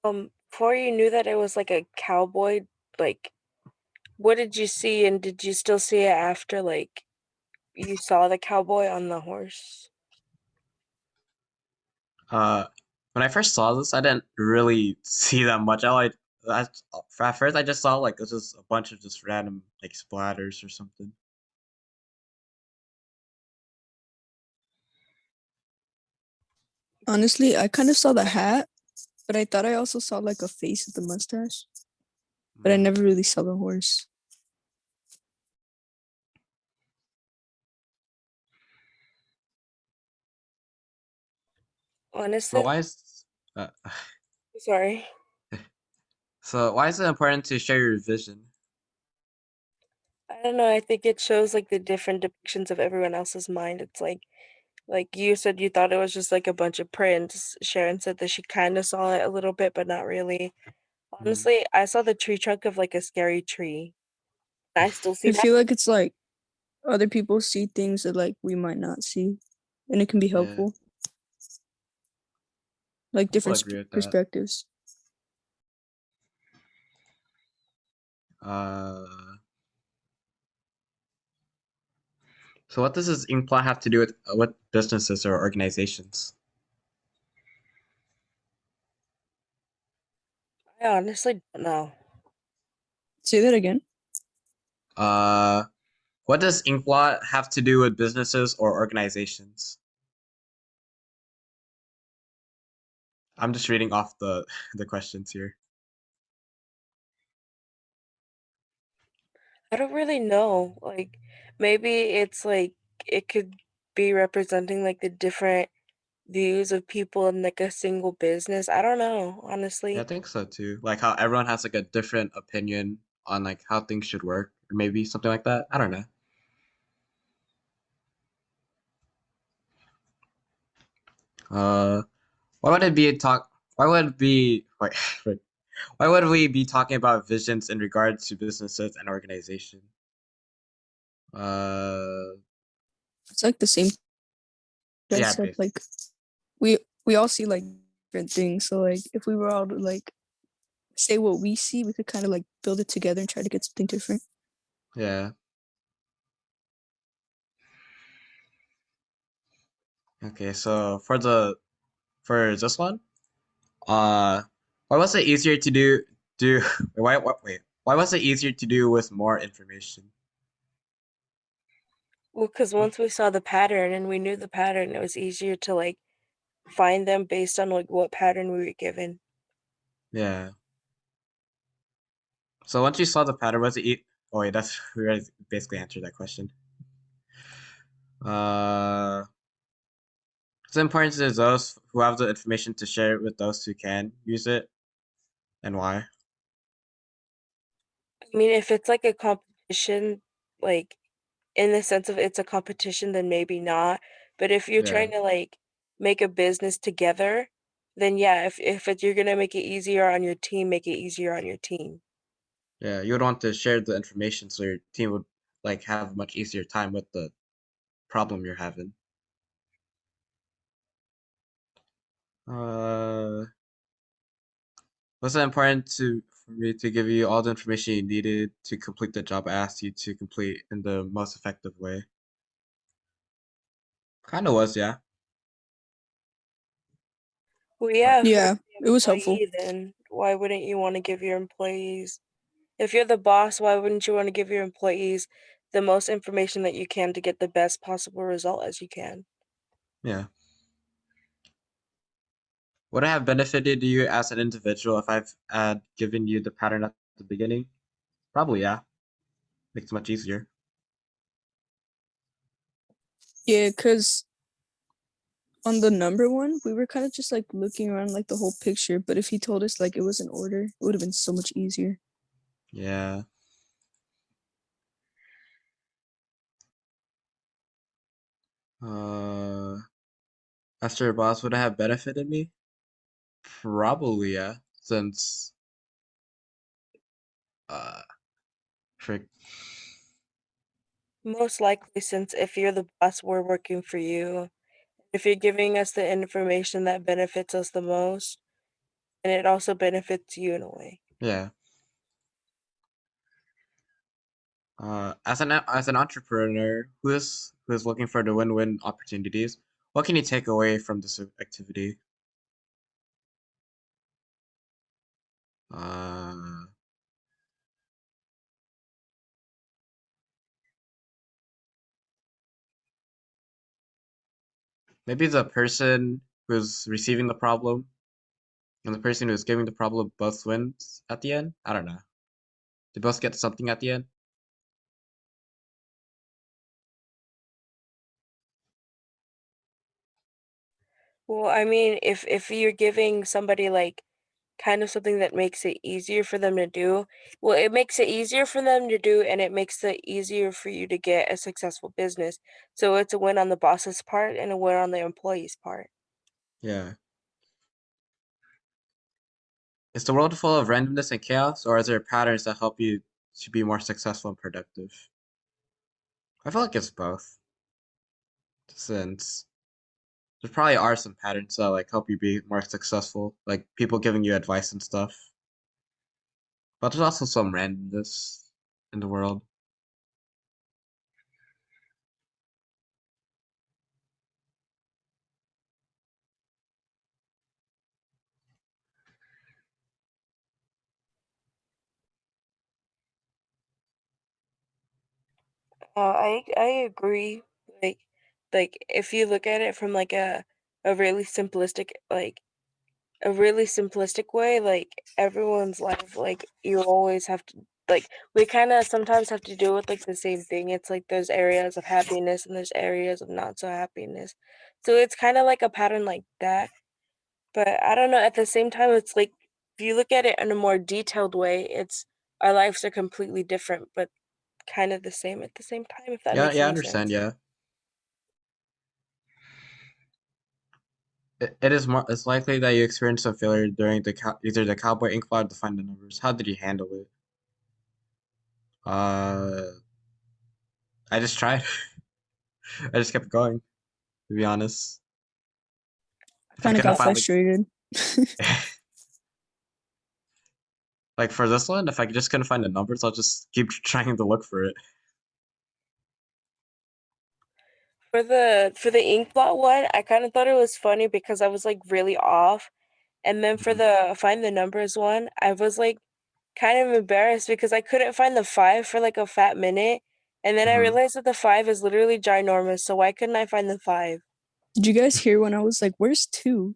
Before you knew that it was like a cowboy, like what did you see and did you still see it after like you saw the cowboy on the horse? Uh, when I first saw this, I didn't really see that much. I at first I just saw like it was just a bunch of just random like splatters or something. Honestly, I kind of saw the hat, but I thought I also saw like a face with the mustache, but I Mm. never really saw the horse. But Honestly, why is uh, sorry. so why is it important to share your vision? I don't know, I think it shows like the different depictions of everyone else's mind. It's like you said you thought it was just like a bunch of prints. Sharon said that she kind of saw it a little bit, but not really. Mm. Honestly, I saw the tree trunk of like a scary tree. I still see I that. feel like it's like other people see things that like we might not see, and it can be Yeah, helpful, like I will different agree with that. perspectives. Uh, so what does this ink plot have to do with what businesses or organizations? I honestly don't know. Say that again. Uh, what does ink blot have to do with businesses or organizations? I'm just reading off the the questions here. I don't really know. Like maybe it's like it could be representing like the different views of people in like a single business. I don't know, Yeah, I honestly. think so too. Like how everyone has like a different opinion on like how things should work, or maybe something like that. I don't know. Uh, why would it be a talk? Why would it be wait, wait, why would we be talking about visions in regards to businesses and organization? Uh, It's like the same yeah, concept. basically. Like we we all see like different things. So like if we were all to like say what we see, we could kind of like build it together and try to get something different. Yeah. Okay, so for this one, uh, why was it easier to do wait, why was it easier to do with more information? Well, because once we saw the pattern and we knew the pattern, it was easier to like find them based on like what pattern we were given. Yeah. So once you saw the pattern, was it oh wait, that's we already basically answered that question. Uh, it's important to those who have the information to share it with those who can use it and why. I mean, if it's like a competition, like in the sense of it's a competition, then maybe not. But if you're Yeah. trying to like make a business together, then yeah, you're gonna make it easier on your team, make it easier on your team. Yeah, you would want to share the information so your team would like have a much easier time with the problem you're having. Uh, was it important for me to give you all the information you needed to complete the job I asked you to complete in the most effective way? Kind of was, yeah. Well, yeah, if you're Yeah, the it was helpful. employee, then why wouldn't you want to give your employees, if you're the boss, why wouldn't you want to give your employees the most information that you can to get the best possible result as you can? Yeah. Would I have benefited you as an individual if I've had given you the pattern at the beginning? Probably, yeah. Makes it much easier. Yeah, because on the number one, we were kind of just like looking around like the whole picture. But if he told us like it was in order, it would have been so much easier. Yeah. Uh, as your boss, would it have benefited me? Probably, yeah. Since, uh, frick. Most likely, since if you're the boss, we're working for you. If you're giving us the information that benefits us the most, and it also benefits you in a way. Yeah. As an entrepreneur who is looking for the win-win opportunities, what can you take away from this activity? Uh, Maybe the person who's receiving the problem and the person who's giving the problem both wins at the end. I don't know. They both get something at the end. Well, I mean, if you're giving somebody like kind of something that makes it easier for them to do, well, it makes it easier for them to do, and it makes it easier for you to get a successful business. So it's a win on the boss's part and a win on the employee's part. Yeah. Is the world full of randomness and chaos, or is there patterns that help you to be more successful and productive? I feel like it's both, since there probably are some patterns that like help you be more successful, like people giving you advice and stuff. But there's also some randomness in the world. I agree. Like like if you look at it from like a really simplistic like a really simplistic way, like everyone's life, like you always have to like we kind of sometimes have to deal with like the same thing. It's like there's areas of happiness and there's areas of not so happiness. So it's kind of like a pattern like that. But I don't know, at the same time it's like if you look at it in a more detailed way, it's our lives are completely different but kind of the same at the same time, if that Yeah, makes yeah, I any understand. sense. Yeah, it is more. It's likely that you experienced some failure during either the Cowboy Ink Blot or the Find the Numbers. How did you handle it? Uh, I just tried. I just kept going. To be honest, if I Kind of couldn't got find frustrated. like for this one, if I just couldn't find the numbers, I'll just keep trying to look for it. For the ink blot one, I kind of thought it was funny because I was like really off. And then for Mhm. the find the numbers one, I was like kind of embarrassed because I couldn't find the 5 for like a fat minute. And then I Mhm. realized that the 5 is literally ginormous, so why couldn't I find the 5? Did you guys hear when I was like, "Where's 2?"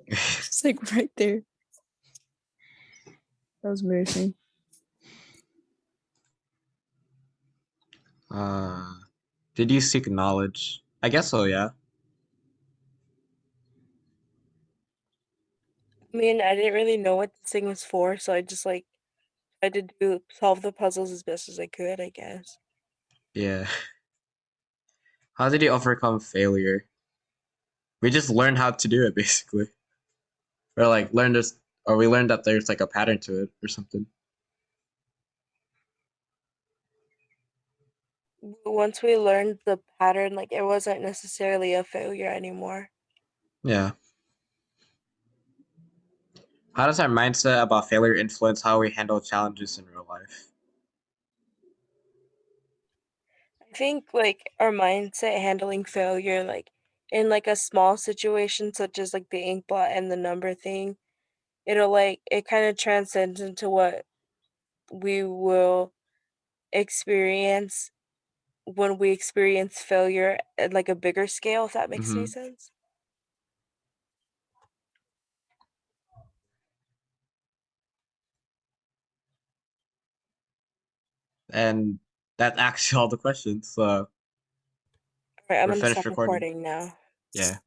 It's like right there. That was embarrassing. uh, did you seek knowledge? I guess so. Yeah. I mean, I didn't really know what this thing was for, so I just like tried to do solve the puzzles as best as I could, I guess. Yeah. How did you overcome failure? We just learned how to do it basically, or like learned this, or we learned that there's like a pattern to it or something. Once we learned the pattern, like it wasn't necessarily a failure anymore. Yeah. How does our mindset about failure influence how we handle challenges in real life? I think like our mindset handling failure, like in like a small situation such as like the ink blot and the number thing, it'll like it kind of transcends into what we will experience when we experience failure at like a bigger scale, if that makes any Hmm. sense. And that's actually all the questions. So All right, I'm we're gonna finished stop recording. recording now. Yeah.